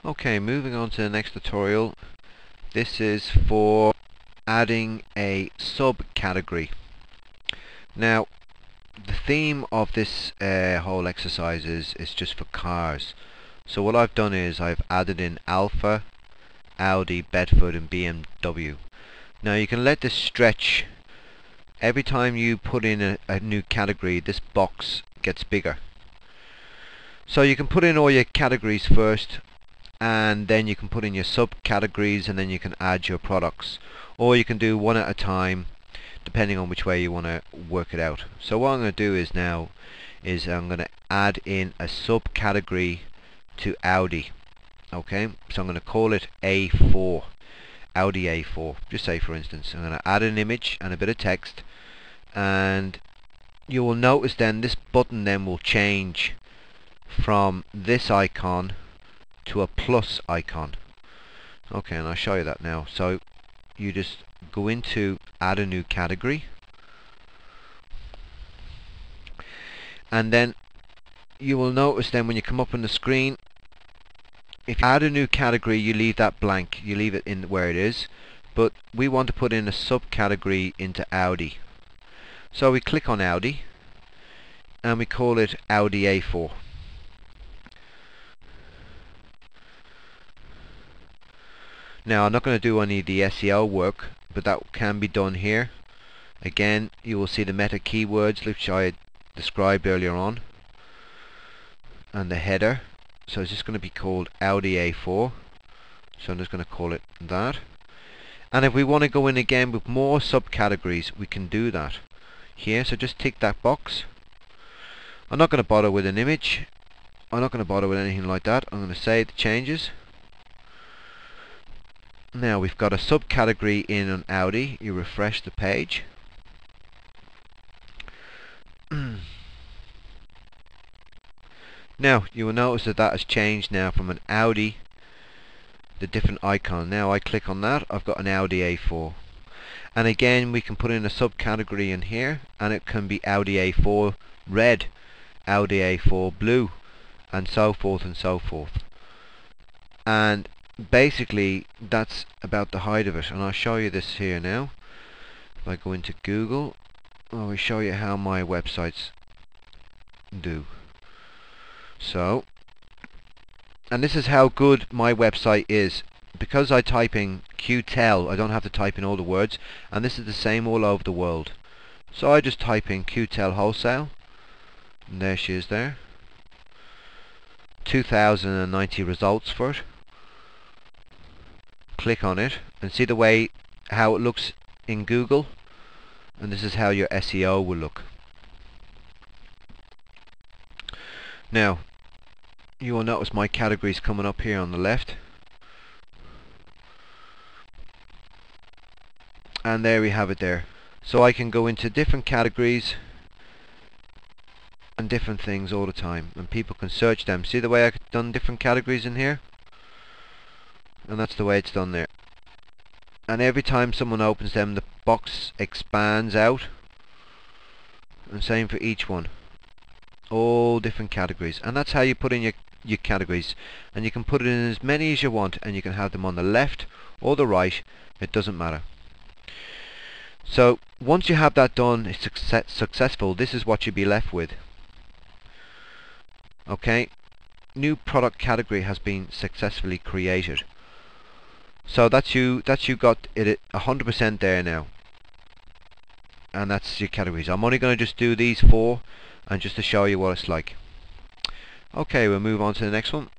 Okay, moving on to the next tutorial. This is for adding a subcategory. Now, the theme of this whole exercise is just for cars. So what I've done is I've added in Alpha, Audi, Bedford and BMW. Now you can let this stretch. Every time you put in a new category, this box gets bigger. So you can put in all your categories first, and then you can put in your subcategories, and then you can add your products, or you can do one at a time depending on which way you want to work it out. So what I'm going to do is I'm going to add in a subcategory to Audi. Okay, so I'm going to call it A4, Audi A4. Just say for instance I'm going to add an image and a bit of text, and you will notice then this button then will change from this icon to a plus icon. Okay, and I'll show you that now. So you just go into add a new category, and then you will notice then when you come up on the screen, if you add a new category you leave that blank, you leave it in where it is, but we want to put in a subcategory into Audi. So we click on Audi and we call it Audi A4. Now I'm not going to do any of the SEO work, but that can be done here. Again, you will see the meta keywords which I described earlier on, and the header. So it's just going to be called Audi A4. So I'm just going to call it that. And if we want to go in again with more subcategories, we can do that here. So just tick that box. I'm not going to bother with an image. I'm not going to bother with anything like that. I'm going to save the changes. Now we've got a subcategory in on Audi. You refresh the page. Now you will notice that has changed now from an Audi, the different icon. Now I click on that, I've got an Audi A4. And again we can put in a subcategory in here, and it can be Audi A4 red, Audi A4 blue, and so forth and so forth. And basically that's about the height of it, and I'll show you this here now. If I go into Google, I will show you how my websites do. So, and this is how good my website is, because I type in Qtell, I don't have to type in all the words, and this is the same all over the world. So I just type in Qtellwholesale, and there she is there. 2090 results for it. Click on it and see the way how it looks in Google, and this is how your SEO will look. Now you will notice my categories coming up here on the left, and there we have it there. So I can go into different categories and different things all the time, and people can search them. See the way I've done different categories in here, and that's the way it's done there. And every time someone opens them, the box expands out, and same for each one, all different categories. And that's how you put in your categories, and you can put it in as many as you want, and you can have them on the left or the right, it doesn't matter. So once you have that done, it's successful, this is what you'll be left with. Okay, new product category has been successfully created. So that's you got it 100% there now, and that's your categories. I'm only going to just do these 4 and just to show you what it's like. Okay, we'll move on to the next one.